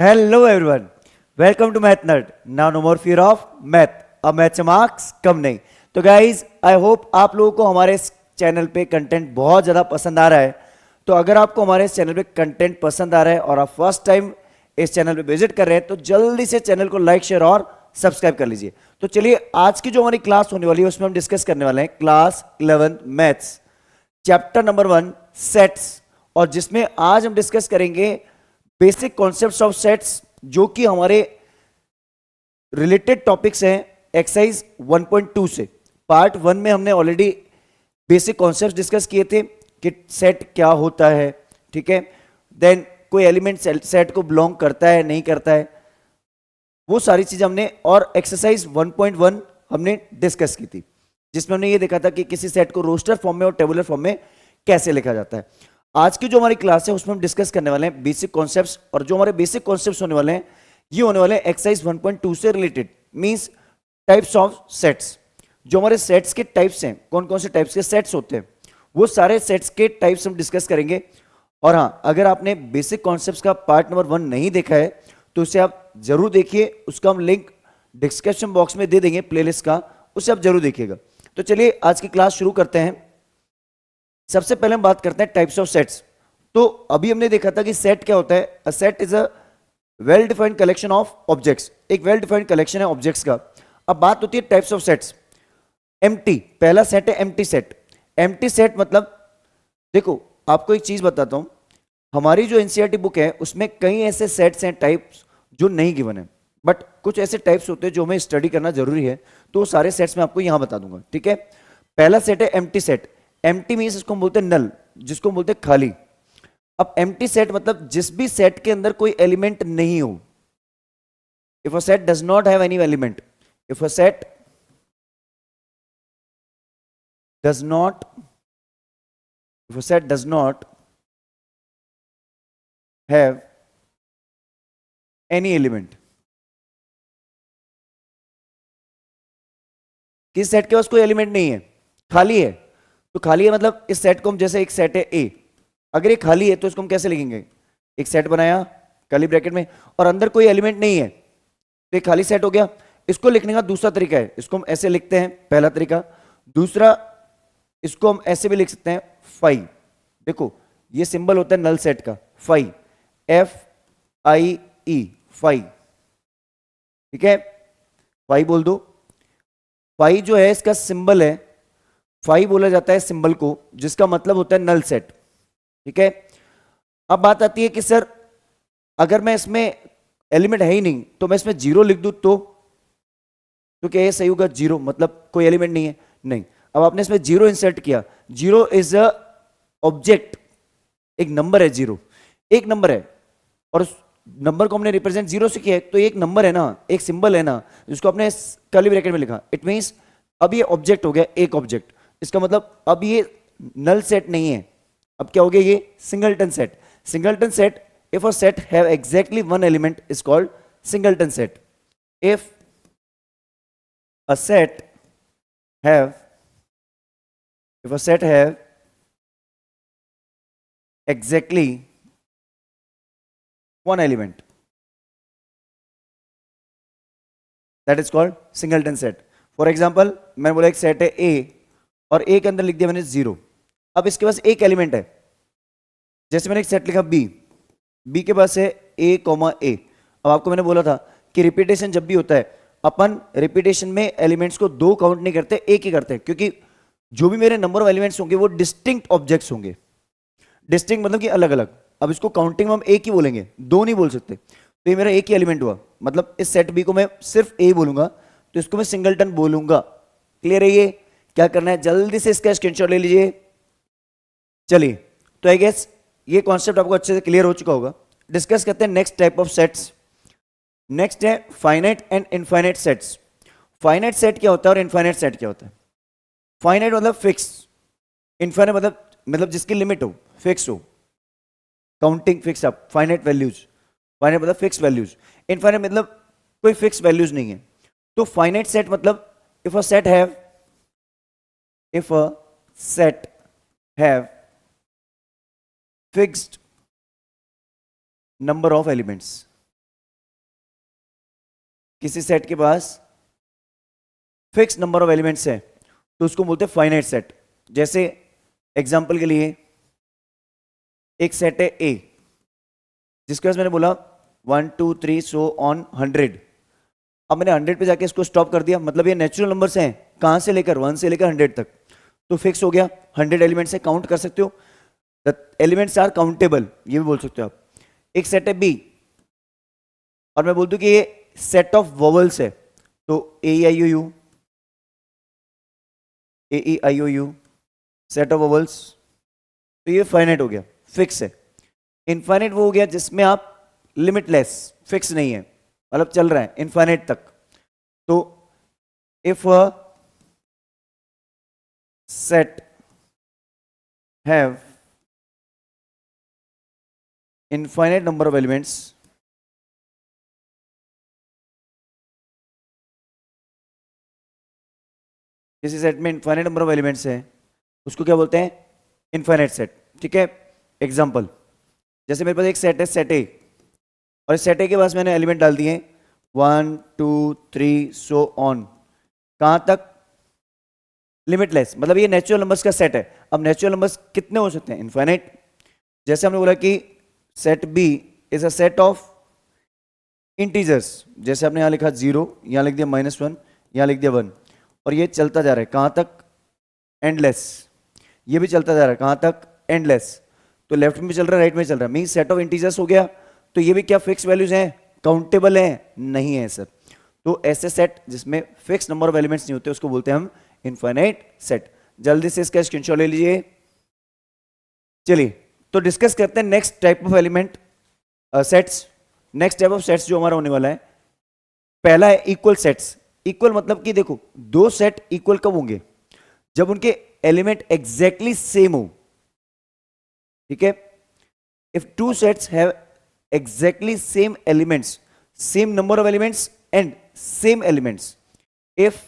Hello everyone. Welcome to Math Nerd. Now no more fear of math. अब math से marks कम नहीं. तो guys I hope आप लोगों को हमारे इस चैनल पे कंटेंट बहुत ज़्यादा पसंद आ रहा है. तो अगर आपको हमारे इस चैनल पे कंटेंट पसंद आ रहा है और आप फर्स्ट टाइम इस चैनल पे विजिट कर रहे हैं तो जल्दी से चैनल को लाइक शेयर और सब्सक्राइब कर लीजिए. तो चलिए आज की जो हमारी क्लास होने वाली है उसमें हम डिस्कस करने वाले हैं class 11 maths chapter number 1 sets. और जिसमें आज हम डिस्कस करेंगे बेसिक कॉन्सेप्ट्स ऑफ सेट्स जो कि हमारे रिलेटेड टॉपिक्स हैं एक्सरसाइज 1.2 से. पार्ट 1 में हमने ऑलरेडी बेसिक कॉन्सेप्ट्स डिस्कस किए थे कि सेट क्या होता है, ठीक है. देन कोई एलिमेंट सेट को बिलोंग करता है नहीं करता है, वो सारी चीजें हमने. और एक्सरसाइज 1.1 हमने डिस्कस की थी जिसमें हमने ये देखा था कि किसी सेट को रोस्टर फॉर्म में और टेबुलर फॉर्म में कैसे लिखा जाता है. आज की जो हमारी क्लास है उसमें हम डिस्कस करने वाले हैं बेसिक कॉन्सेप्ट्स. और जो हमारे बेसिक कॉन्सेप्ट्स होने वाले हैं ये होने वाले हैं एक्सरसाइज 1.2 से related, means types of sets. जो हमारे सेट्स के टाइप्स हैं, कौन कौन से टाइप्स के सेट्स होते हैं, वो सारे सेट्स के टाइप्स हम डिस्कस करेंगे. और हाँ, अगर आपने बेसिक कॉन्सेप्ट्स का पार्ट नंबर 1 नहीं देखा है तो उसे आप जरूर देखिए. उसका हम लिंक डिस्क्रिप्शन बॉक्स में दे देंगे प्लेलिस्ट का, उसे आप जरूर देखिएगा. तो चलिए आज की क्लास शुरू करते हैं. सबसे पहले हम बात करते हैं टाइप्स ऑफ सेट्स. तो अभी हमने देखा था कि सेट क्या होता है. A set is a well defined collection of objects. एक वेल डिफाइंड कलेक्शन है ऑब्जेक्ट्स का. अब बात होती है टाइप्स ऑफ सेट्स. एम्प्टी पहला सेट है एम्प्टी सेट. एम्प्टी सेट मतलब, देखो आपको एक चीज बताता हूं, हमारी जो एनसीईआरटी बुक है उसमें कई ऐसे सेट्स हैं टाइप्स जो नहीं गिवन है, बट कुछ ऐसे टाइप्स होते हैं जो हमें स्टडी करना जरूरी है. तो सारे सेट्स मैं आपको यहां बता दूंगा, ठीक है. पहला सेट है एम्प्टी सेट. एम्प्टी मींस इसको हम बोलते हैं नल, जिसको हम बोलते हैं खाली. अब एम्प्टी सेट मतलब जिस भी सेट के अंदर कोई एलिमेंट नहीं हो. If a set does not have any element, if a set does not, if a set does not have any element. किस सेट के पास कोई एलिमेंट नहीं है, खाली है. तो खाली है मतलब इस सेट को हम, जैसे एक सेट है ए, अगर ये खाली है तो इसको हम कैसे लिखेंगे. एक सेट बनाया कर्ली ब्रैकेट में और अंदर कोई एलिमेंट नहीं है तो ये खाली सेट हो गया. इसको लिखने का दूसरा तरीका है, इसको हम ऐसे लिखते हैं, पहला तरीका. दूसरा, इसको हम ऐसे भी लिख सकते हैं फाई. देखो ये सिंबल होता है नल सेट का, फाई, FIE, फाई, ठीक है. फाई बोल दो. फाई जो है इसका सिंबल है, फाई बोला जाता है सिंबल को जिसका मतलब होता है नल सेट, ठीक है. अब बात आती है कि सर अगर मैं इसमें एलिमेंट है ही नहीं तो मैं इसमें जीरो लिख दूं तो क्या ये सही होगा. जीरो मतलब कोई एलिमेंट नहीं है, नहीं. अब आपने इसमें जीरो इंसर्ट किया. जीरो इज अ ऑब्जेक्ट, एक नंबर है. जीरो एक नंबर है और उस नंबर को हमने रिप्रेजेंट जीरो से किया है, तो एक नंबर है ना, एक सिंबल है ना, जिसको आपने कर्ली ब्रैकेट में लिखा. इट मींस अब ये ऑब्जेक्ट हो गया, एक ऑब्जेक्ट. इसका मतलब अब ये नल सेट नहीं है, अब क्या हो गया, ये singleton set. Singleton set, if a set have exactly one element is called singleton set. If a set have, if a set have exactly one element, that is called singleton set. For example, मैंने बोला एक set है A और A के अंदर लिख दिया मैंने जीरो. अब इसके पास एक एलिमेंट है, जैसे मैंने एक सेट लिखा B, B के पास है A, A. अब आपको मैंने बोला था कि रिपीटेशन जब भी होता है अपन रिपीटेशन में एलिमेंट्स को दो काउंट नहीं करते, एक ही करते हैं, क्योंकि जो भी मेरे नंबर ऑफ एलिमेंट्स होंगे वो डिस्टिंक्ट ऑब्जेक्ट्स होंगे. डिस्टिंक्ट मतलब कि अलग अलग. अब इसको काउंटिंग में हम एक ही बोलेंगे, दो नहीं बोल सकते. तो ये मेरा एक ही एलिमेंट हुआ, मतलब इस सेट बी को मैं सिर्फ ए बोलूंगा तो इसको मैं सिंगलटन बोलूंगा. क्लियर है. ये क्या करना है, जल्दी से इसका स्क्रीनशॉट ले लीजिए. चलिए, तो आई गेस ये कॉन्सेप्ट आपको अच्छे से क्लियर हो चुका होगा. डिस्कस करते हैं next type of sets. Next है finite and infinite sets. Finite set क्या होता है और इनफाइनाइट सेट क्या होता है. फाइनाइट मतलब फिक्स, इनफाइनाइट मतलब जिसकी लिमिट हो, फिक्स हो, counting fix up, finite values. Finite मतलब फिक्स वैल्यूज, इनफाइनाइट मतलब कोई फिक्स वैल्यूज नहीं है. तो फाइनाइट सेट मतलब if a set have, if a set have fixed number of elements, किसी सेट के पास फिक्स नंबर ऑफ एलिमेंट्स है तो उसको बोलते हैं फाइनाइट सेट। जैसे एग्जांपल के लिए एक सेट है ए, जिसके पास मैंने बोला 1 2 3 सो ऑन 100। अब मैंने 100 पे जाके इसको स्टॉप कर दिया, मतलब ये नेचुरल नंबर्स हैं, कहां से लेकर 1 से लेकर 100 तक, तो फिक्स हो गया। 100 एलिमेंट्स है, काउंट कर सकते हो, द एलिमेंट्स आर काउंटेबल, ये भी बोल सकते हो आप। एक सेट है बी और मैं बोल दूं कि ये सेट ऑफ वोवल्स है, तो A E I O U, A E I O U set of vowels, तो ये फाइनाइट हो गया, फिक्स है। इनफाइनाइट वो हो गया जिसमें आप लिमिटलेस, फिक्स नहीं है, मतलब चल रहा है इनफाइनाइट तक। तो if set have infinite number of elements, किसी सेट में इनफाइनाइट नंबर ऑफ एलिमेंट्स है उसको क्या बोलते हैं, इनफाइनाइट सेट। ठीक है, एग्जांपल जैसे मेरे पास एक सेट है सेट ए, और इस सेट ए के पास मैंने एलिमेंट डाल दिए 1 2 3 सो ऑन, कहां तक, लिमिटलेस, मतलब ये नेचुरल नंबर्स का सेट है। अब नेचुरल नंबर्स कितने हो सकते हैं, इनफाइनाइट। जैसे हमने बोला कि set B is a set of integers, जैसे आपने यहां लिखा 0, यहां लिख दिया -1, यहां लिख दिया 1, और ये चलता जा रहा है कहां तक, एंडलेस। ये भी चलता जा रहा है कहां तक, एंडलेस। तो लेफ्ट में भी चल रहा है, राइट में चल रहा है, मींस सेट ऑफ इंटीजर्स हो गया। तो ये भी क्या फिक्स वैल्यूज हैं, काउंटेबल हैं, नहीं है सर। तो ऐसे सेट जिसमें फिक्स नंबर ऑफ एलिमेंट्स नहीं होते उसको बोलते हैं हम इनफाइनाइट सेट। जल्दी से इसका स्क्रीनशॉट ले लीजिए। चलिए तो डिस्कस करते हैं next type of element sets. Next type of sets जो हमारा होने वाला है, पहला है इक्वल सेट्स। इक्वल मतलब कि देखो, दो सेट इक्वल कब होंगे, जब उनके एलिमेंट एग्जैक्टली सेम हो। ठीक है, if two sets have exactly same elements, same number of elements and same elements, if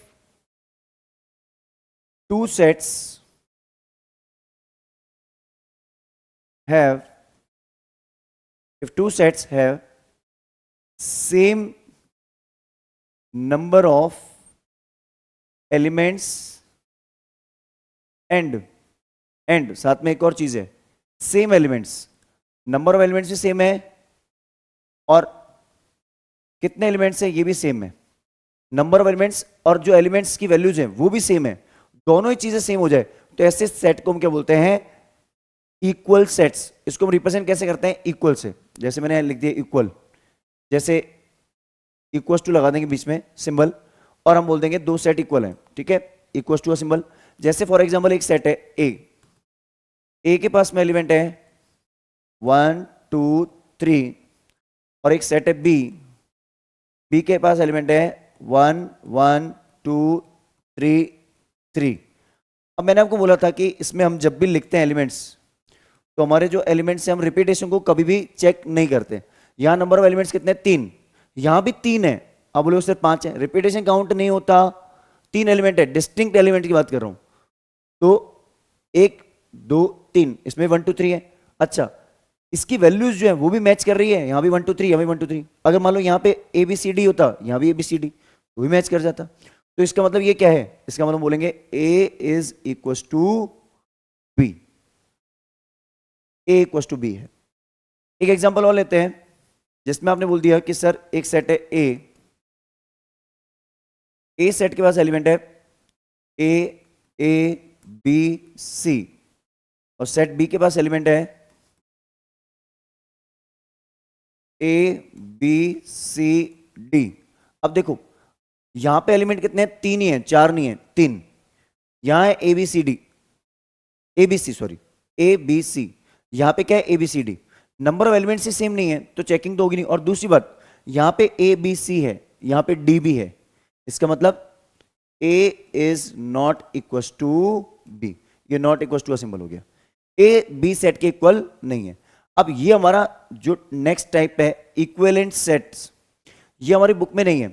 two sets have same number of elements and साथ में एक और चीज है, same elements, number of elements भी सेम है और कितने एलिमेंट्स हैं ये भी सेम है, नंबर ऑफ एलिमेंट्स और जो एलिमेंट्स की वैल्यूज हैं वो भी सेम है, दोनों ही चीजें सेम हो जाए तो ऐसे सेट को हम क्या बोलते हैं, इक्वल सेट्स। इसको हम रिप्रेजेंट कैसे करते हैं, इक्वल से। जैसे मैंने लिख दिया इक्वल, जैसे इक्वल टू लगा देंगे बीच में सिंबल और हम बोल देंगे दो सेट इक्वल हैं। ठीक है, इक्वल टू सिंबल। जैसे फॉर एग्जांपल एक सेट है ए के पास में एलिमेंट है 1 2 3 और एक सेट है बी के पास एलिमेंट है 1 1 2 3 3। अब मैंने आपको बोला था कि इसमें हम जब भी लिखते हैं एलिमेंट्स तो हमारे जो एलिमेंट्स हैं हम रिपीटेशन को कभी भी चेक नहीं करते। यहां नंबर ऑफ एलिमेंट्स कितने, 3, यहां भी 3 है, अब बोले सिर्फ 5 है, रिपीटेशन काउंट नहीं होता। 3 एलिमेंट है, डिस्टिंक्ट एलिमेंट की बात कर रहा हूं, तो 1 2 3, इसमें 1 2 3 है। अच्छा, इसकी वैल्यूज जो है वो भी मैच कर रही है, यहां भी 1 2 3, यहां भी 1 2 3। अगर मान लो यहां पे ए बी सी डी होता, यहां भी ए बी सी डी, वो भी मैच कर जाता। तो इसका मतलब ये क्या है, इसका मतलब बोलेंगे A is equal to B, A equal to B है। एक एग्जांपल और लेते हैं जिसमें आपने बोल दिया कि सर एक सेट है ए सेट के पास एलिमेंट है ए बी सी और सेट बी के पास एलिमेंट है ए बी सी डी। अब देखो यहां पे एलिमेंट कितने हैं, 3 ही हैं, 4 नहीं है, 3। यहां है a B c d, a B c sorry a B c, यहां पे क्या है a B c d, number of elements ही सेम नहीं है तो चेकिंग तो होगी नहीं। और दूसरी बात, यहां पे ए बी सी है, यहां पे डी भी है, इसका मतलब A is not equal to B, ये नॉट इक्वल टू सिंबल हो गया, ए बी सेट के इक्वल नहीं है। अब ये हमारा जो नेक्स्ट टाइप है इक्विवेलेंट सेट्स, ये हमारी बुक में नहीं है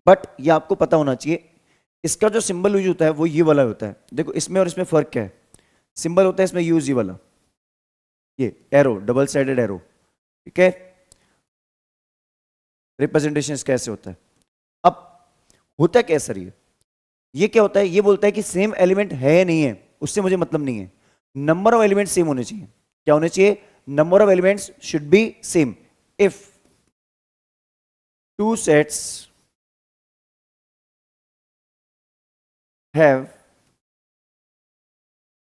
बट ये आपको पता होना चाहिए। इसका जो सिंबल यूज होता है वो ये वाला होता है। देखो इसमें और इसमें फर्क क्या है, सिंबल होता है इसमें यूज ये वाला, ये एरो, डबल साइडेड एरो। ठीक है, रिप्रेजेंटेशन कैसे होता है, अब होता क्या सर, ये क्या होता है, ये बोलता है कि सेम एलिमेंट है या नहीं है, उससे मुझे मतलब नहीं है, नंबर ऑफ एलिमेंट सेम होने चाहिए। क्या होने चाहिए? Number of elements should be same. If two sets have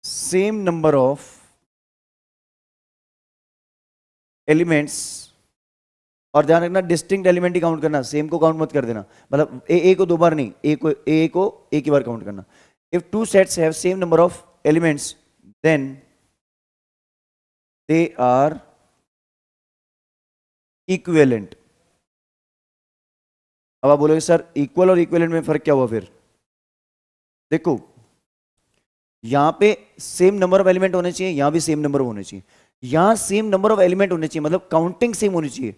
same number of elements, और ध्यान रखना डिस्टिंक्ट एलिमेंट ही काउंट करना, सेम को काउंट मत कर देना, मतलब ए को दो बार नहीं, ए को एक ही बार काउंट करना। If two sets have same number of elements then they are equivalent. अब आप बोलोगे सर इक्वल और इक्विवेलेंट में फर्क क्या हुआ? फिर देखो, यहां पे सेम नंबर ऑफ एलिमेंट होने चाहिए, यहां भी सेम नंबर होने चाहिए, यहां सेम नंबर ऑफ एलिमेंट होने चाहिए, मतलब काउंटिंग सेम होनी चाहिए,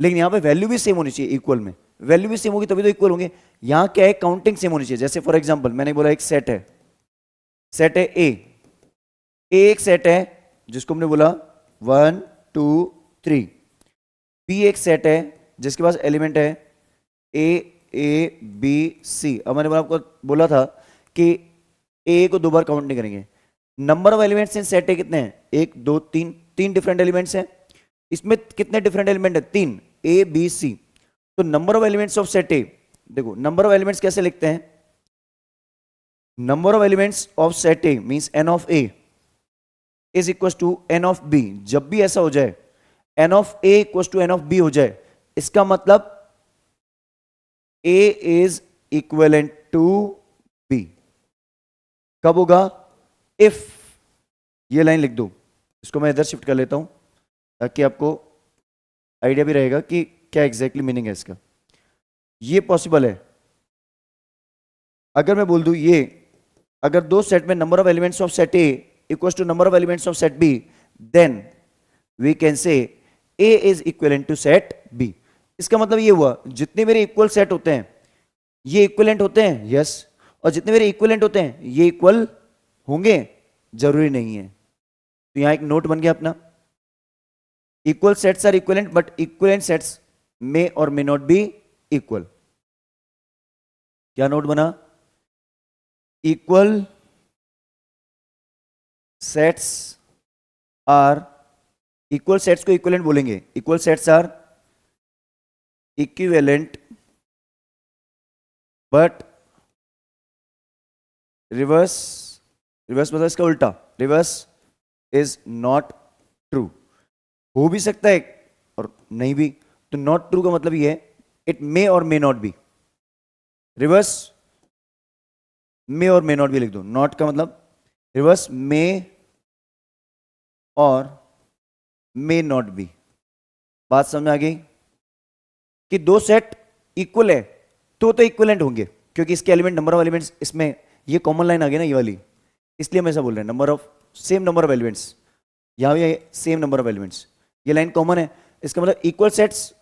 लेकिन यहां पे वैल्यू भी सेम होनी चाहिए। इक्वल में वैल्यू भी सेम होगी तभी तो इक्वल होंगे। यहां क्या है, काउंटिंग सेम होनी चाहिए। जैसे फॉर एग्जांपल मैंने बोला एक सेट है, सेट है ए एक सेट है जिसको हमने बोला 1 2 3। बी एक सेट है जिसके पास एलिमेंट है ए बी सी। अब मैंने आपको बोला था कि ए को दो बार काउंट नहीं करेंगे। Number of elements in set ए कितने हैं? 1 2 3, तीन डिफरेंट एलिमेंट्स हैं। इसमें कितने डिफरेंट एलिमेंट है? 3, ए बी सी। तो number of elements of set A, देखो नंबर ऑफ एलिमेंट्स कैसे लिखते हैं? Number of elements of set A means N of A is equal to N of B. जब भी ऐसा हो जाए N of A equal to N of B हो जाए, इसका मतलब A is equivalent to B. कब होगा? इफ, ये लाइन लिख दो, इसको मैं इधर शिफ्ट कर लेता हूं ताकि आपको आइडिया भी रहेगा कि क्या एग्जैक्टली मीनिंग है इसका। ये पॉसिबल है अगर मैं बोल दूं ये, अगर दो सेट में number of elements of set a equals to number of elements of set b, then we can say a is equivalent to set b. इसका मतलब ये हुआ जितने मेरे इक्वल सेट होते हैं ये इक्विवेलेंट होते हैं, यस, और जितने मेरे इक्विवेलेंट होते हैं ये इक्वल होंगे, जरूरी नहीं है। तो यहां एक नोट बन गया अपना, equal sets are equivalent but equivalent sets may और मे नॉट बी इक्वल। क्या नोट बना? Equal sets are, equal sets को इक्विवेलेंट बोलेंगे, equal sets are equivalent but reverse, reverse मतलब इसका उल्टा, रिवर्स इज नॉट ट्रू। हो भी सकता है और नहीं भी, तो नॉट ट्रू का मतलब ये है इट मे और मे नॉट बी। रिवर्स मे और मे नॉट बी लिख दो। नॉट का मतलब रिवर्स मे और मे नॉट बी। बात समझ में आ गई कि दो सेट इक्वल है तो इक्वलेंट होंगे, क्योंकि इसके एलिमेंट, नंबर ऑफ एलिमेंट्स, इसमें ये कॉमन लाइन आ गई ना ये वाली, इसलिए हम ऐसा बोल रहे हैं number of, same number of elements, यहां भी सेम नंबर ऑफ एलिमेंट्स, ये लाइन कॉमन है। इसका मतलब इक्वल सेट्स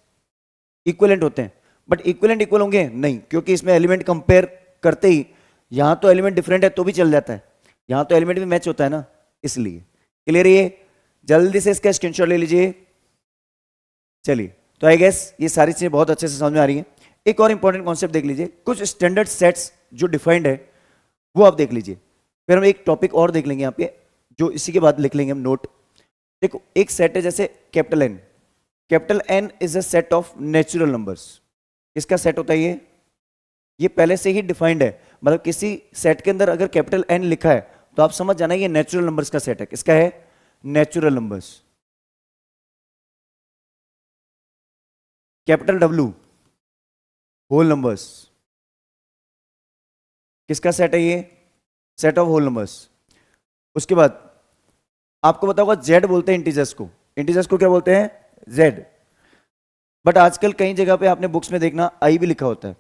इक्वलेंट होते हैं, बट इक्वलेंट इक्वल होंगे नहीं, क्योंकि इसमें एलिमेंट कंपेयर करते ही, यहां तो एलिमेंट डिफरेंट है तो भी चल जाता है, यहां तो एलिमेंट भी मैच होता है ना, इसलिए। क्लियर? ये जल्दी से इसका स्क्रीनशॉट ले लीजिए। चलिए, तो आई गेस ये सारी चीजें बहुत अच्छे से समझ में आ रही हैं। एक और इंपॉर्टेंट कॉन्सेप्ट देख लीजिए, कुछ स्टैंडर्ड सेट्स जो डिफाइंड है वो आप देख लीजिए, फिर हम एक टॉपिक और देख लेंगे यहाँ पे, जो इसी के बाद लिख लेंगे हम नोट। देखो एक सेट है जैसे capital N, capital N is a set of natural numbers. इसका सेट होता है ये पहले से ही डिफाइंड है, मतलब किसी सेट के अंदर अगर कैपिटल एन लिखा है तो आप समझ जाना ये नेचुरल नंबर्स का सेट है। किसका है? Natural numbers. Capital W whole numbers, किसका सेट है? ये सेट ऑफ होल नंबर्स। उसके बाद आपको पता होगा जेड बोलते हैं इंटीजर्स को, इंटीजर्स को क्या बोलते हैं? जेड। बट आजकल कई जगह पे आपने बुक्स में देखना आई भी लिखा होता है,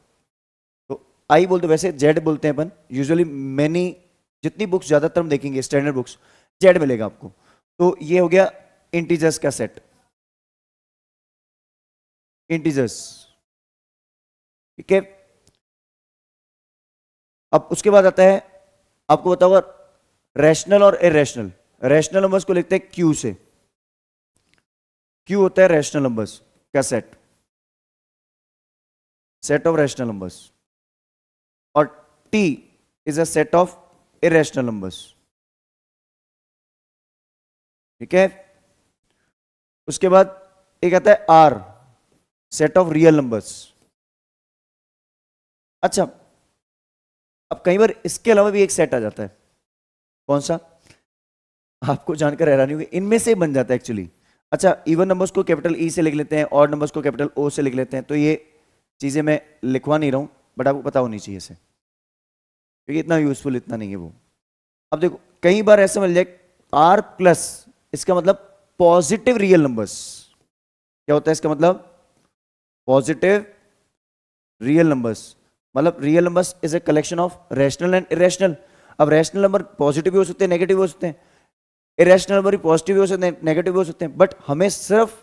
तो आई बोलते, वैसे जेड बोलते हैं अपन यूजुअली। मैनी जितनी बुक्स ज्यादातर हम देखेंगे स्टैंडर्ड बुक्स, जेड मिलेगा आपको। तो ये हो गया इंटीजर्स का सेट, इंटीजर्स, ठीक है। अब उसके बाद आता है, आपको पता होगा रैशनल और इरेशनल। रैशनल नंबर्स को लिखते हैं क्यू से, क्यू होता है रैशनल नंबर्स का set. Set of rational numbers, और T is a set of irrational numbers. ठीक है, उसके बाद एक आता है R, set of real numbers. अच्छा, अब कई बार इसके अलावा भी एक सेट आ जाता है, कौन सा, आपको जानकर हैरानी होगी, इनमें से बन जाता है एक्चुअली। अच्छा, इवन नंबर्स को कैपिटल ई से लिख लेते हैं, ऑड नंबर्स को कैपिटल ओ से लिख लेते हैं। तो ये चीजें मैं लिखवा नहीं रहा हूं, बट आपको पता होनी चाहिए इसे, क्योंकि इतना यूजफुल इतना नहीं है वो। अब देखो, कई बार ऐसा मिल जाए आर प्लस, इसका मतलब पॉजिटिव रियल नंबर्स। क्या होता है इसका मतलब, पॉजिटिव रियल नंबर्स, मतलब real numbers is a collection of rational and irrational. अब रैशनल नंबर पॉजिटिव भी हो सकते हैं, नेगेटिव भी हो सकते हैं, इरेशनल नंबर भी पॉजिटिव भी हो सकते हैं, नेगेटिव भी हो सकते हैं, बट हमें सिर्फ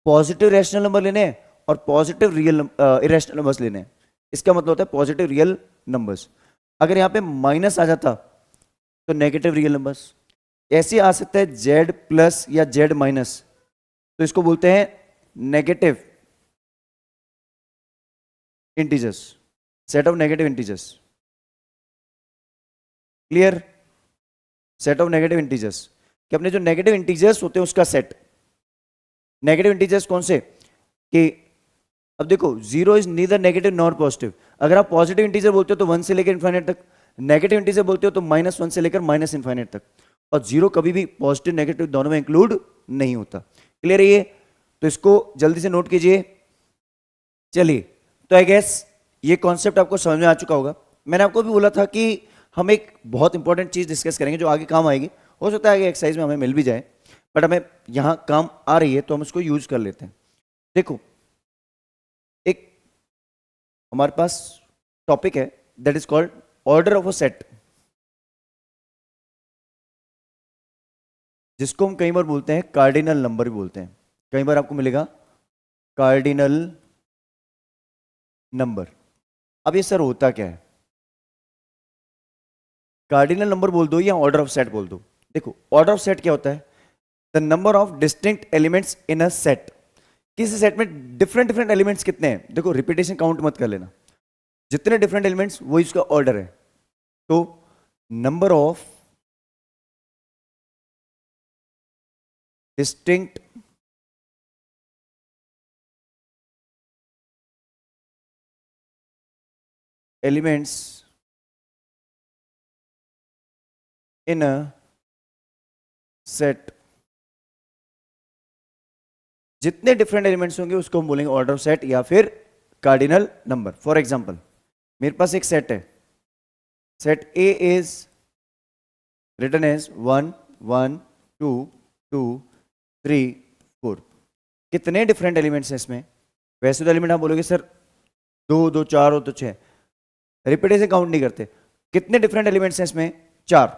पॉजिटिव रैशनल नंबर लेने हैं और पॉजिटिव रियल इरेशनल नंबर्स लेने हैं। इसका मतलब होता है पॉजिटिव रियल नंबर्स। अगर यहां पे माइनस आ जाता तो नेगेटिव रियल नंबर्स। ऐसे आ सकता है जेड प्लस या जेड माइनस, तो इसको बोलते हैं negative integers, set of negative integers. Clear, set of negative integers, कि अपने जो नेगेटिव इंटीजर्स होते हैं उसका सेट। नेगेटिव इंटीजर्स कौन से, कि अब देखो zero is neither negative nor positive. अगर आप पॉजिटिव इंटीजर बोलते हो तो 1 से लेकर इन्फाइनाइट तक, नेगेटिव इंटीजर बोलते हो तो -1 से लेकर माइनस इन्फाइनाइट तक, और जीरो कभी भी पॉजिटिव नेगेटिव दोनों में इंक्लूड नहीं होता। क्लियर है ये, तो इसको जल्दी से नोट कीजिए। चलिए, तो आई गेस ये कॉन्सेप्ट आपको समझ में आ चुका होगा। मैंने आपको भी बोला था कि हम एक बहुत इंपॉर्टेंट चीज डिस्कस करेंगे जो आगे काम आएगी, हो सकता है कि एक्सरसाइज में हमें मिल भी जाए, बट हमें यहां काम आ रही है तो हम उसको यूज कर लेते हैं। देखो, एक हमारे पास टॉपिक है that is called order of a set, जिसको हम कई बार बोलते हैं कार्डिनल नंबर भी बोलते हैं। कई बार आपको मिलेगा कार्डिनल नंबर। अब ये सर होता क्या है, कार्डिनल नंबर बोल दो या ऑर्डर ऑफ सेट बोल दो। देखो, ऑर्डर ऑफ सेट क्या होता है, the number of distinct elements in a set. किसी सेट में डिफरेंट डिफरेंट एलिमेंट्स कितने हैं, देखो रिपीटेशन काउंट मत कर लेना, जितने डिफरेंट एलिमेंट्स वो इसका ऑर्डर है। तो number of distinct elements in a set, जितने डिफरेंट एलिमेंट्स होंगे उसको हम बोलेंगे ऑर्डर ऑफ सेट या फिर कार्डिनल नंबर। फॉर एग्जांपल, मेरे पास एक सेट है, set A is written as 1 1 2 2 3 4। कितने डिफरेंट एलिमेंट्स हैं इसमें, वैसे तो एलिमेंट आप बोलोगे सर 2 2 4 हो तो 6, रिपीटेशन काउंट नहीं करते। कितने डिफरेंट एलिमेंट्स हैं इसमें, 4।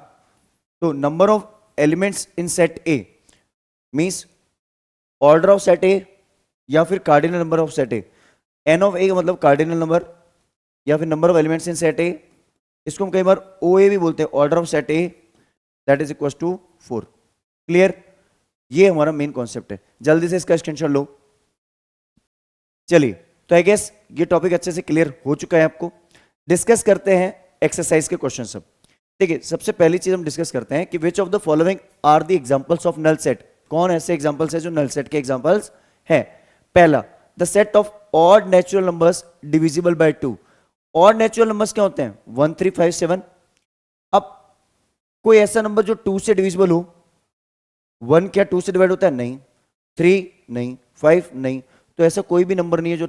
तो number of elements in set A means order of set A या फिर cardinal number of set A. N of A का मतलब कार्डिनल नंबर या फिर number of elements in set A. इसको हम कई बार ओ ए भी बोलते हैं, order of set A, that is equal to 4। Clear, ये हमारा मेन कॉन्सेप्ट है। जल्दी से इसका स्क्रीनशॉट लो। चलिए, तो आई गेस ये टॉपिक अच्छे से क्लियर हो चुका है आपको। डिस्कस करते हैं एक्सरसाइज के क्वेश्चन सब। देखिए, सबसे पहली चीज हम डिस्कस करते हैं कि which of the following are the examples of null set. कौन ऐसे एग्जांपल्स है जो नल सेट के एग्जांपल्स हैं। पहला, the set of odd natural numbers divisible by 2। Odd natural numbers क्या होते हैं, 1 3 5 7। अब कोई ऐसा नंबर जो 2 से डिविजिबल हो, 1 क्या 2 से डिवाइड होता है, नहीं, 3 नहीं, 5 नहीं, तो ऐसा कोई भी नंबर नहीं है जो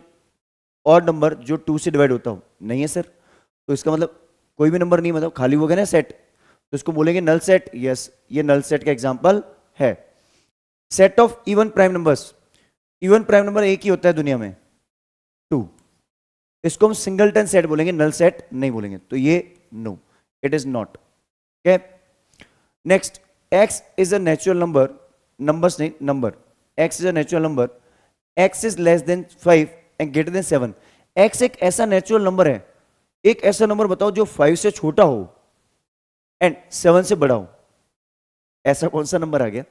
ऑड नंबर जो 2 से डिवाइड होता हो, नहीं है सर। तो इसका मतलब कोई भी नंबर नहीं, मतलब खाली हो गया ना सेट, तो इसको बोलेंगे नल सेट। यस, ये नल सेट का एग्जांपल है। Set of even prime numbers, even prime number एक ही होता है दुनिया में, 2, इसको हम सिंगलटन सेट बोलेंगे, नल सेट नहीं बोलेंगे। तो ये no, it is not. Okay, next, x is a natural number, numbers नहीं number, x is a natural number, x is less than 5 and greater than 7। x एक ऐसा नेचुरल नंबर है, एक ऐसा नंबर बताओ जो 5 से छोटा हो एंड 7 से बड़ा हो। ऐसा कौन सा नंबर आ गया,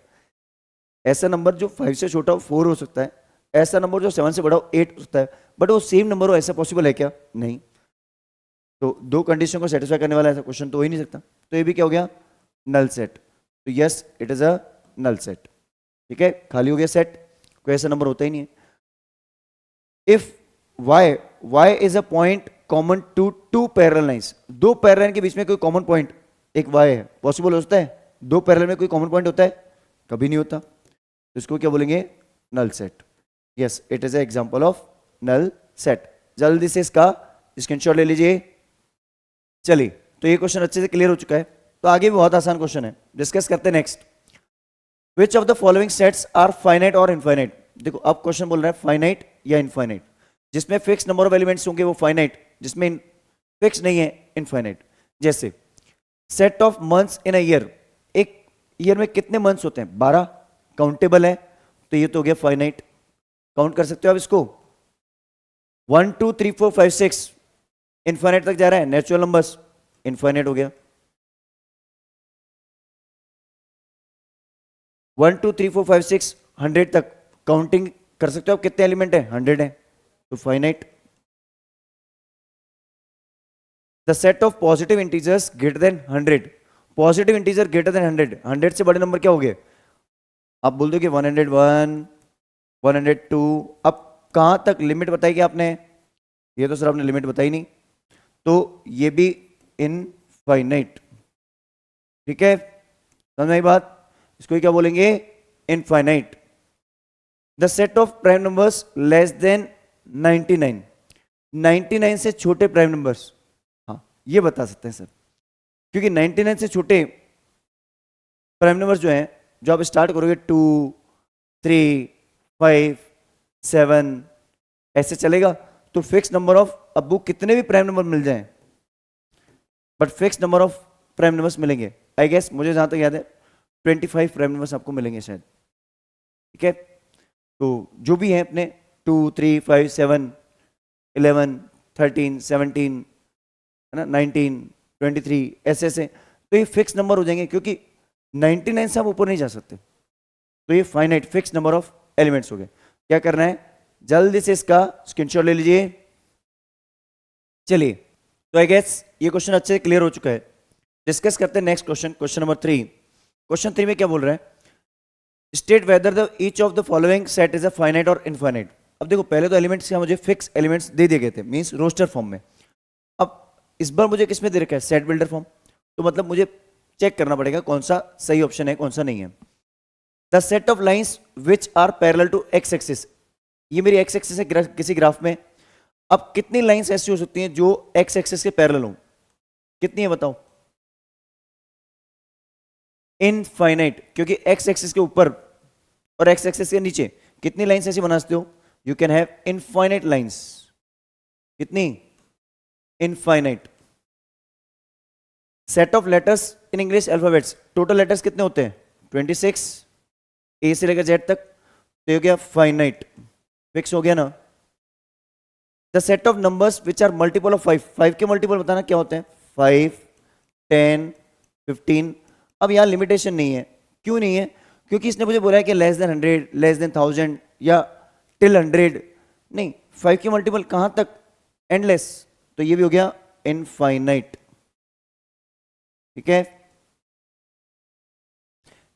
ऐसा नंबर जो 5 से छोटा हो 4 हो सकता है, ऐसा नंबर जो 7 से बड़ा हो 8 हो सकता है, बट वो सेम नंबर हो, ऐसा पॉसिबल है क्या? नहीं। तो दो कंडीशन को सेटिस्फाई करने वाला ऐसा क्वेश्चन तो हो ही नहीं सकता, तो ये भी क्या हो गया? Null set. तो yes, it is a null set. ठीक है, खाली हो गया सेट, कोई ऐसा नंबर होता ही नहीं है। If y is a point common to two parallel lines, दो पैरेलल लाइन के बीच में कोई कॉमन पॉइंट एक y है, पॉसिबल होता है? दो पैरेलल में कोई कॉमन पॉइंट होता है? कभी नहीं होता। तो इसको क्या बोलेंगे? Null set. Yes, it is a example of null set. जल्दी से इसका स्क्रीनशॉट ले लीजिए। चलिए, तो ये क्वेश्चन अच्छे से क्लियर हो चुका है, तो आगे भी बहुत आसान क्वेश्चन है, डिस्कस करते हैं next. Which of the following sets are finite और इनफाइनाइट? देखो अब क्वेश्चन बोल रहा है फाइनाइट या इनफाइनाइट। जिसमें फिक्स नंबर ऑफ एलिमेंट्स होंगे वो फाइनाइट, जिसमें फिक्स नहीं है इनफाइनाइट। जैसे set of months in a year, एक ईयर में कितने मंथ्स होते हैं? 12, काउंटेबल है, तो ये तो हो गया फाइनाइट, काउंट कर सकते हो आप इसको। 1 2 3 4 5 6 इनफाइनाइट तक जा रहा है, नेचुरल नंबर्स, इनफाइनाइट हो गया। 1 2 3 4 5 6 100 तक काउंटिंग कर सकते हो आप, कितने एलिमेंट है? 100 है, तो finite. The set of positive integers greater than 100, positive integer greater than 100, 100 से बड़े नंबर क्या हो गए? आप बोल दो कि 101 102, अब कहां तक लिमिट बताई आपने? ये तो सर आपने लिमिट बताई नहीं, तो ये भी इनफाइनाइट। ठीक है, समझ में आई बात? इसको क्या बोलेंगे? Infinite. The set of prime numbers less than 99, 99 से छोटे प्राइम नंबर्स, हाँ ये बता सकते हैं सर, क्योंकि 99 से छोटे प्राइम नंबर्स जो हैं, जो आप स्टार्ट करोगे 2 3 5 7 ऐसे चलेगा, तो फिक्स नंबर ऑफ, अब वो कितने भी प्राइम नंबर मिल जाएं, but fix number of prime numbers मिलेंगे। आई गेस, मुझे जहां तक याद है 25 प्राइम नंबर्स आपको मिलेंगे शायद। ठीक है, तो जो भी हैं अपने 2 3 5 7 11 13 17 है ना, 19 23 ऐसे ऐसे, तो ये फिक्स नंबर हो जाएंगे, क्योंकि 99 से आप ऊपर नहीं जा सकते, तो ये finite fix number of elements हो गए। क्या करना है? जल्दी से इसका स्क्रीनशॉट ले लीजिए। चलिए, तो आई गेस ये क्वेश्चन अच्छे से क्लियर हो चुका है। डिस्कस करते हैं next question, question number 3। Question 3 में क्या बोल रहा है? State whether the each of the following set is a finite और इनफाइनाइट। अब देखो, पहले तो एलिमेंट्स मुझे फिक्स एलिमेंट्स दे दिए गए थे, मींस रोस्टर फॉर्म में। अब इस बार मुझे किसमें दे रखा है? Set builder form. तो मतलब मुझे चेक करना पड़ेगा कौन सा सही ऑप्शन है, कौन सा नहीं है। The set of lines which are parallel to x axis, ये मेरी एक्स एक्सिस है किसी ग्राफ में। अब कितनी लाइंस ऐसी हो सकती हैं जो एक्स एक्सिस के पैरेलल हो? कितनी है बताओ? इनफाइनाइट, क्योंकि एक्स एक्सिस के ऊपर और एक्स एक्सिस के नीचे कितनी लाइंस ऐसी बना सकते हो? You can have infinite lines. कितनी? Infinite. Set of letters in English alphabets, total letters कितने होते हैं? 26, ए से लेकर जेड तक, तो हो गया फाइनाइट, फिक्स हो गया ना। The set of numbers which are multiple of 5, 5 के मल्टीपल बताना क्या होते हैं? 5 10 15। अब यहां लिमिटेशन नहीं है, क्यों नहीं है? क्योंकि इसने मुझे बोला है कि लेस देन 100, लेस देन 1000 या टिल 100 नहीं, 5 के मल्टीपल कहां तक? एंडलेस, तो ये भी हो गया इनफाइनाइट। ठीक है,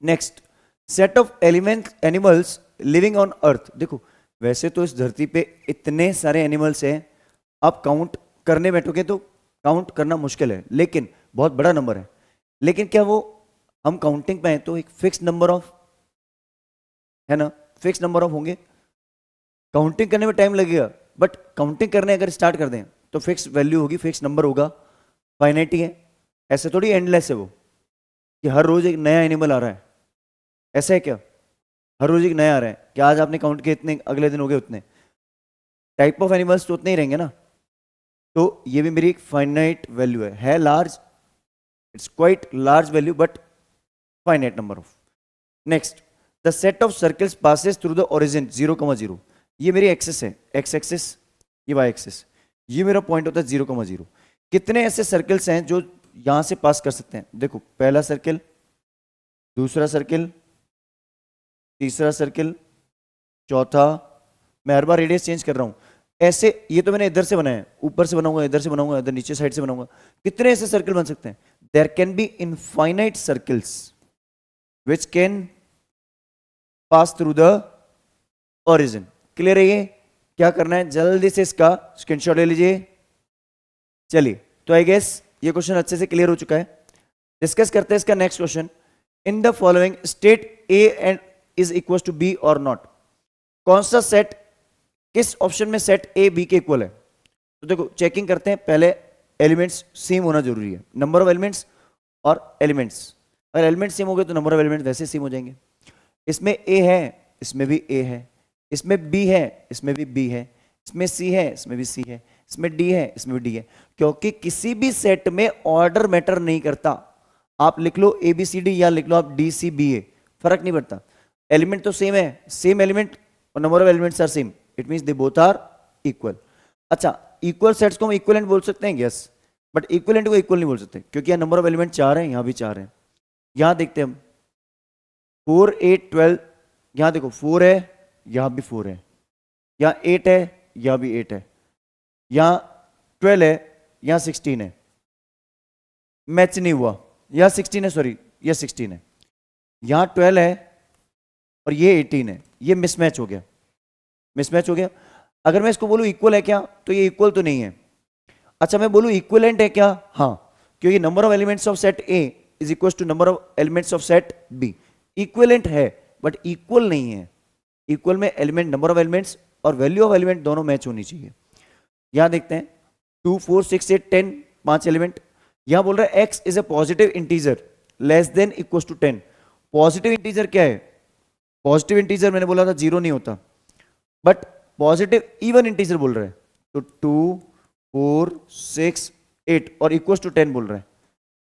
next, set of element animals living on earth. देखो, वैसे तो इस धरती पे इतने सारे एनिमल्स हैं, आप काउंट करने बैठोगे तो काउंट करना मुश्किल है, लेकिन बहुत बड़ा नंबर है। लेकिन क्या वो हम काउंटिंग पे हैं तो एक फिक्स नंबर ऑफ है ना, फिक्स नंबर ऑफ होंगे। काउंटिंग करने में टाइम लगेगा, बट काउंटिंग करने अगर स्टार्ट कर दें तो फिक्स वैल्यू होगी, फिक्स नंबर होगा, फाइनाइट ही है। ऐसे थोड़ी एंडलेस है वो कि हर रोज एक नया एनिमल आ रहा है, ऐसा है क्या? हर रोज एक नया आ रहा है कि आज आपने काउंट किए इतने, अगले दिन हो गए उतने। टाइप ऑफ एनिमल्स तो उतने ही रहेंगे ना। तो ये भी मेरी एक फाइनाइट वैल्यू है large, it's quite large value but finite number of. Next, the set of circles passes through the origin 0,0, ये मेरी एक्सिस है, एक्स एक्सिस, ये वाई एक्सिस, ये मेरा पॉइंट होता है 0,0। कितने ऐसे सर्कल्स हैं जो यहां से पास कर सकते हैं? देखो, पहला सर्कल, दूसरा सर्कल, तीसरा सर्कल, चौथा, मैं हर बार रेडियस चेंज कर रहा हूं। ऐसे, ये तो मैंने इधर से बनाया है, ऊपर से बनाऊंगा, इधर से बनाऊंगा, इधर नीचे साइड से बनाऊंगा, कितने ऐसे सर्कल बन सकते हैं? There can be infinite circles which can pass through the origin. Clear है? ये क्या करना है, जल्दी से इसका स्क्रीनशॉट ले लीजिए। चलिए, तो आई गेस ये क्वेश्चन अच्छे से क्लियर हो चुका है। डिस्कस करते हैं इसका next question. In the following state A and is equal to B और नॉट। कौन सा सेट, किस ऑप्शन में सेट ए बी के इक्वल है? तो देखो चेकिंग करते हैं, पहले एलिमेंट्स सेम होना जरूरी है, नंबर ऑफ एलिमेंट्स और एलिमेंट्स। अगर एलिमेंट्स सेम हो गए तो नंबर ऑफ एलिमेंट्स वैसे सेम हो जाएंगे। इसमें ए है, इसमें भी ए है, इसमें बी है, इसमें भी बी है, इसमें सी है, इसमें भी सी है, इसमें डी है, इसमें भी डी है। क्योंकि किसी भी सेट में ऑर्डर मैटर नहीं करता। आप लिख लो ए बी सी डी या लिख लो आप डी सी बी ए, फर्क नहीं पड़ता। एलिमेंट तो सेम है, सेम एलिमेंट और number of elements are same, it means they both are equal. अच्छा, इक्वल सेट्स को हम इक्विवेलेंट बोल सकते हैं, यस, बट इक्विवेलेंट को इक्वल नहीं बोल सकते क्योंकि यहाँ नंबर ऑफ एलिमेंट 4 है, यहाँ भी 4 है। यहाँ देखते हैं हम 4 8 12, यहाँ देखो 4 है, यहाँ भी 4 है, यहाँ 8 है, यहाँ भी 8 है, यहाँ 12 है, यहाँ 16 है, मैच नहीं हुआ, यहाँ 16 है, सॉरी ये 16 है, यहाँ 12 है और ये 18 है, ये मिसमैच हो गया, मिसमैच हो गया। अगर मैं इसको बोलूं इक्वल है क्या, तो ये इक्वल तो नहीं है। अच्छा, मैं बोलूं इक्विवेलेंट है क्या, हाँ, क्योंकि number of elements of set A is equal to number of elements of set B. Equivalent है बट इक्वल नहीं है। इक्वल में एलिमेंट, नंबर ऑफ एलिमेंट्स और वैल्यू ऑफ एलिमेंट दोनों मैच होनी चाहिए। यहां देखते हैं 2 4 6 8 10, 5 एलिमेंट। यहां बोल रहा है x is a positive integer less than equal to 10। Positive integer क्या है? पॉजिटिव इंटीजर मैंने बोला था जीरो नहीं होता, बट पॉजिटिव इवन इंटीजर बोल रहा है, तो 2 4 6 8 और इक्वल टू 10 बोल रहा है,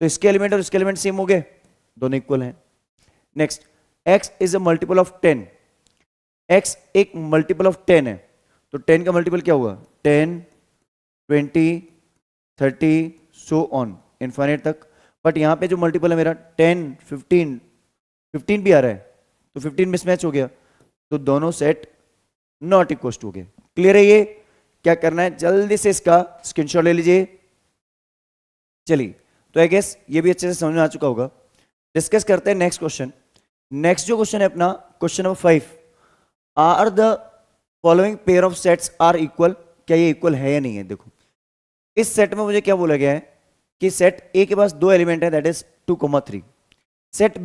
तो इसके एलिमेंट और इसके एलिमेंट सेम हो गए, दोनों इक्वल हैं। Next, x is a multiple of 10। x एक मल्टीपल ऑफ 10 है, तो 10 का मल्टीपल क्या हुआ? 10 20 30 सो ऑन इनफाइनाइट तक। बट यहां पे जो मल्टीपल है मेरा 10 15, 15 भी आ रहा है, तो 15 मिसमैच हो गया, तो दोनों सेट नॉट इक्वल टू हो गए। क्लियर है? ये क्या करना है, जल्दी से इसका स्क्रीनशॉट ले लीजिए। चलिए, तो आई गेस ये भी अच्छे से समझ में आ चुका होगा। डिस्कस करते हैं नेक्स्ट क्वेश्चन। नेक्स्ट जो क्वेश्चन है अपना, question number 5, are the following pair of sets are equal. क्या ये इक्वल है या नहीं है? देखो इस सेट में मुझे क्या बोला गया है कि सेट ए के पास 2 एलिमेंट है, that is 2 3। Set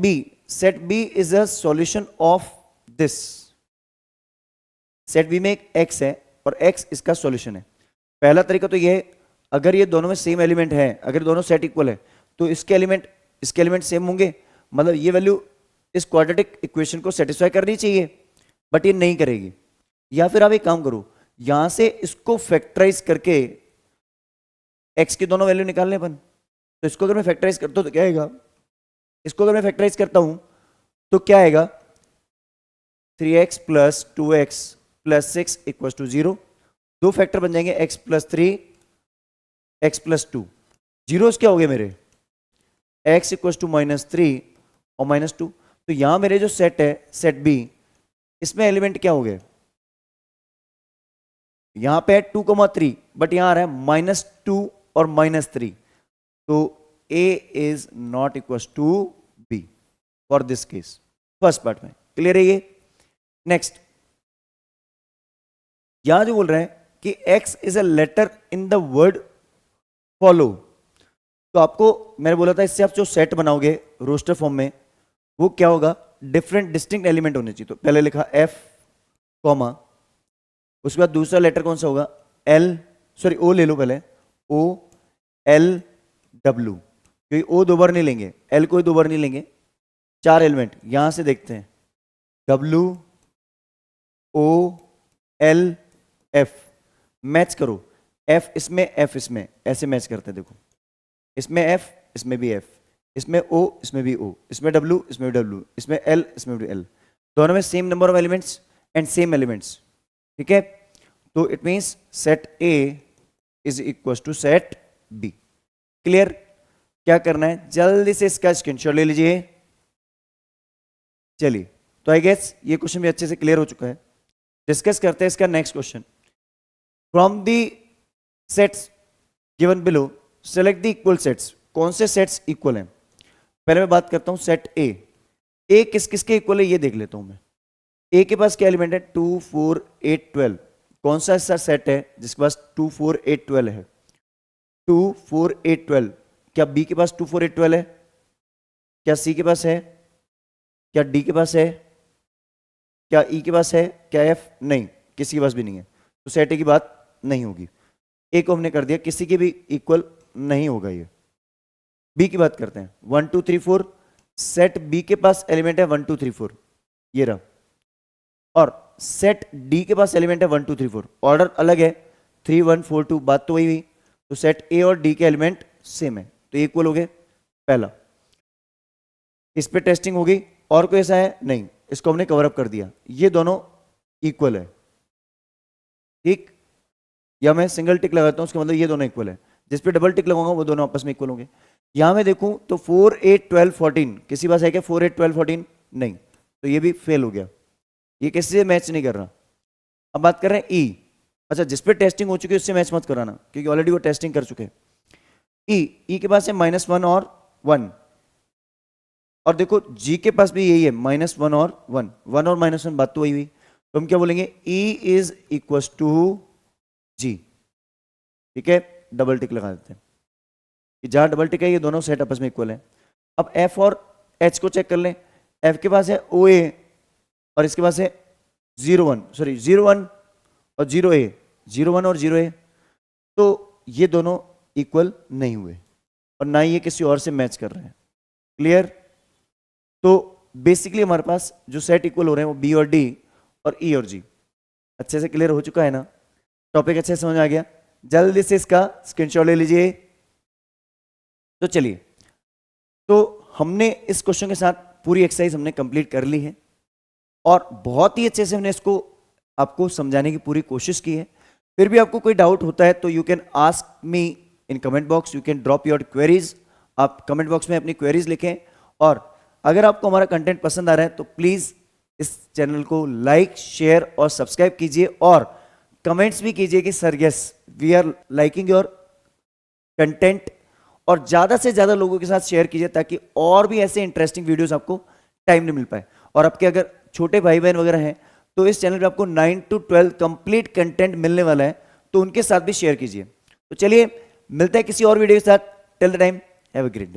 B is a solution of this. Set B में एक x है और x इसका सॉल्यूशन है। पहला तरीका तो ये है, अगर ये दोनों में सेम एलिमेंट है, अगर दोनों सेट इक्वल है, तो इसके एलिमेंट सेम होंगे, मतलब ये वैल्यू इस क्वाड्रेटिक इक्वेशन को सेटिस्फाई करनी चाहिए, बट ये नहीं करेगी। या फिर आप एक काम करो, यहां से इसको फैक्टराइज करके x की दोनों वैल्यू निकाल लें अपन। तो इसको अगर मैं फैक्टराइज करता हूं तो क्या आएगा? इसको अगर मैं फैक्टराइज करता हूं तो क्या आएगा? 3x plus 2x plus 6 equal to 0। दो फैक्टर बन जाएंगे, x plus 3 x plus 2। Zeros क्या हो गए मेरे? x इक्वल टू -3 और -2। तो यहां मेरे जो सेट है, सेट बी, इसमें एलिमेंट क्या हो गए? यहां पे है 2 3, बट यहां आ रहा है -2 और -3, तो a is not equal to b for this case, first part में। क्लियर है ये? नेक्स्ट, यहां जो बोल रहे हैं कि x is a letter in the word follow, तो आपको मैंने बोला था इससे आप जो सेट बनाओगे रोस्टर फॉर्म में, वो क्या होगा? डिफरेंट डिस्टिंक्ट एलिमेंट होने चाहिए। तो पहले लिखा f कॉमा, उसके बाद दूसरा लेटर कौन सा होगा? ओ ले लो पहले, O L W, क्योंकि O दो बार नहीं लेंगे, L को दो बार नहीं लेंगे। 4 एलिमेंट यहां से देखते हैं, W O L F, match करो, F इसमें F इसमें, ऐसे मैच करते हैं। देखो इसमें F, इसमें भी F, इसमें O, इसमें भी O, इसमें W, इसमें भी W, इसमें L, इसमें भी L, दोनों में same number of elements and same elements. ठीक है, तो it means set A is equal to set B। Clear? क्या करना है, जल्दी से इसका स्क्रीनशॉट ले लीजिए। चलिए, तो आई गेस ये क्वेश्चन भी अच्छे से क्लियर हो चुका है। डिस्कस करते हैं इसका next question. From the sets given below select the equal sets. कौन से सेट्स इक्वल हैं? पहले मैं बात करता हूं सेट ए किस किसके इक्वल है ये देख लेता हूं मैं। ए के पास क्या एलिमेंट है? 2 4 8 12। कौन सा ऐसा सेट है जिसके पास 2 4 8 12 है? 2 4 8 12। क्या बी के पास 2 4 8 12 है? क्या सी के पास है? क्या डी के पास है? क्या ई के पास है? क्या एफ? नहीं, किसी के पास भी नहीं है, तो सेट ए की बात नहीं होगी। ए को हमने कर दिया, किसी के भी इक्वल नहीं होगा ये। बी की बात करते हैं, 1 2 3 4। सेट बी के पास एलिमेंट है 1 2 3 4, ये रहा। और सेट डी के पास एलिमेंट है 1 2 3 4, ऑर्डर अलग है 3 1 4 2, बात तो वही हुई। तो सेट ए और डी के एलिमेंट सेम है, तो इक्वल हो गए। पहला, इस पे टेस्टिंग होगी। और कोई ऐसा है? नहीं, इसको हमने कवर अप कर दिया, ये दोनों इक्वल है। ठीक, या मैं सिंगल टिक लगाता हूं, उसका मतलब ये दोनों इक्वल है। जिस पे डबल टिक लगाऊंगा वो दोनों आपस में इक्वल होंगे। यहां मैं देखूं तो 4 8 12 14, किसी पास है क्या 4 8 12 14? नहीं, तो ये भी फेल हो गया, ये किसी से मैच नहीं कर रहा। अब बात कर रहे हैं ई। अच्छा, जिस पे टेस्टिंग हो चुकी है उससे मैच मत कराना, क्योंकि ऑलरेडी वो टेस्टिंग कर चुके हैं। ई के पास है -1 और 1। और देखो जी के पास भी यही है, -1 और 1। 1 और -1 बात तो वही हुई, तो हम क्या बोलेंगे? ई इज इक्वल टू जी। ठीक है, डबल टिक लगा देते हैं कि जहां डबल टिक है ये दोनों सेट आपस में इक्वल है। अब एफ और एच को चेक कर लें। एफ के पास है ओ ए और इसके पास है 0 1, सॉरी 0 1 और 0 ए, 0 1 और 0 ए, तो ये दोनों इक्वल नहीं हुए और ना ही ये किसी और से मैच कर रहे हैं। क्लियर? तो बेसिकली हमारे पास जो सेट इक्वल हो रहे हैं वो बी और डी और ई और जी। अच्छे से क्लियर हो चुका है ना? टॉपिक अच्छे से समझ आ गया? जल्दी से इसका स्क्रीनशॉट ले लीजिए। तो चलिए, तो हमने इस क्वेश्चन के साथ पूरी एक्सरसाइज हमने कंप्लीट कर ली है और बहुत ही अच्छे से हमने इसको आपको समझाने की पूरी कोशिश की है। फिर भी आपको कोई डाउट होता है तो you can ask me in comment box, you can drop your queries. आप कमेंट बॉक्स में अपनी क्वेरीज लिखें। और अगर आपको हमारा कंटेंट पसंद आ रहा है तो प्लीज इस चैनल को लाइक, शेयर और सब्सक्राइब कीजिए और कमेंट्स भी कीजिए कि sir yes we are liking your content, और ज्यादा से ज्यादा लोगों के साथ शेयर कीजिए ताकि और भी ऐसे इंटरेस्टिंग वीडियोस आपको टाइम नहीं मिल पाए। और आपके अगर छोटे भाई बहन वगैरह हैं तो इस चैनल पे आपको 9 to 12 कंप्लीट कंटेंट मिलने वाला है, तो उनके साथ भी शेयर कीजिए। तो चलिए मिलते हैं किसी और वीडियो के साथ। Till the time, have a great day.